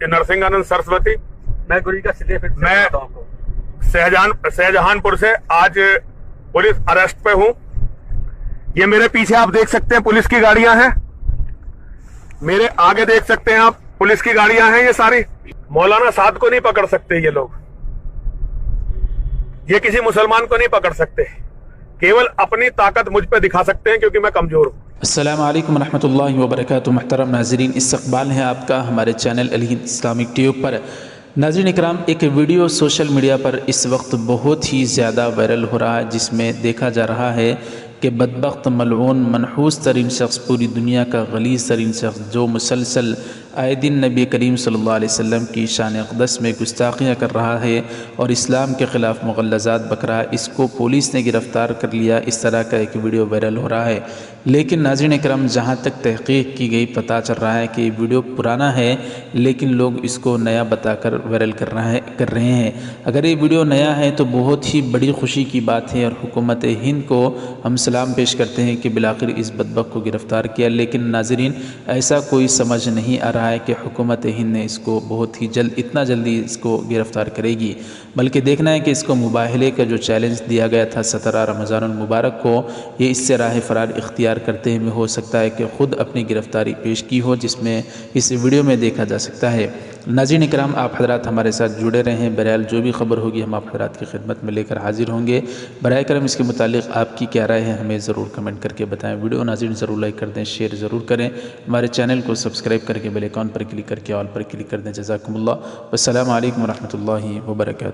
कि नरसिंहानंद सरस्वती, मैं गुरु जी का सीधे फिट मैं शाहजहानपुर से आज पुलिस अरेस्ट पे हूं। ये मेरे पीछे आप देख सकते हैं पुलिस की गाड़ियां हैं, मेरे आगे देख सकते हैं आप पुलिस की गाड़ियां हैं। ये सारी मौलाना साद को नहीं पकड़ सकते ये लोग, ये किसी मुसलमान को नहीं पकड़ सकते, केवल अपनी ताकत मुझ पे दिखा सकते हैं क्योंकि मैं कमजोर हूं। अस्सलामु अलैकुम रहमतुल्लाहि व बरकातुहू। मुहतरम नाज़रीन, इस्तक़बाल है आपका हमारे चैनल अल हिंद इस्लामिक ट्यूब पर। नाज़रीन इकराम, एक वीडियो सोशल मीडिया पर इस वक्त बहुत ही ज़्यादा वायरल हो रहा है, जिसमें देखा जा रहा है कि बदबख्त, मलऊन, मनहूस तरीन शख्स, पूरी दुनिया का गलीज़ तरीन शख्स, जो मुसलसल आए दिन नबी करीम सल्लल्लाहु अलैहि वसल्लम की शान अक़दस में गुस्ताखियाँ कर रहा है और इस्लाम के ख़िलाफ़ मुग़ल्लज़ात बक रहा है, इसको पुलिस ने गिरफ़्तार कर लिया। इस तरह का एक वीडियो वायरल हो रहा है। लेकिन नाज़रीन इकराम, जहाँ तक तहक़ीक़ की गई पता चल रहा है कि वीडियो पुराना है, लेकिन लोग इसको नया बताकर वायरल कर रहे हैं। अगर ये वीडियो नया है तो बहुत ही बड़ी खुशी की बात है और हुकूमत हिंद को हम सलाम पेश करते हैं कि बिलाखिर इस बदबक को गिरफ़्तार किया। लेकिन नाज़रीन, ऐसा कोई समझ नहीं आ रहा है कि हुकूमत हिंद ने इसको बहुत ही इतना जल्दी इसको गिरफ़्तार करेगी, बल्कि देखना है कि इसको मुबाहले का जो चैलेंज दिया गया था 17 रमज़ानुल मुबारक को, ये इससे राह फ़रार इख्तियार करते हुए हो सकता है कि ख़ुद अपनी गिरफ़्तारी पेश की हो, जिसमें इस वीडियो में देखा जा सकता है। नाज़रीन इकराम, आप हज़रात हमारे साथ जुड़े रहें, बहरहाल जो भी ख़बर होगी हम आप हज़रात की खिदमत में लेकर हाजिर होंगे। बराए करम इसके मुतालिक आपकी क्या राय है हमें ज़रूर कमेंट करके बताएं। वीडियो नाज़रीन ज़रूर लाइक कर दें, शेयर ज़रूर करें, हमारे चैनल को सब्सक्राइब करके बेल आइकन पर क्लिक करके ऑल पर क्लिक कर दें। जज़ाकुमुल्लाह। वस्सलामु अलैकुम व रहमतुल्लाहि व बरकातुहू।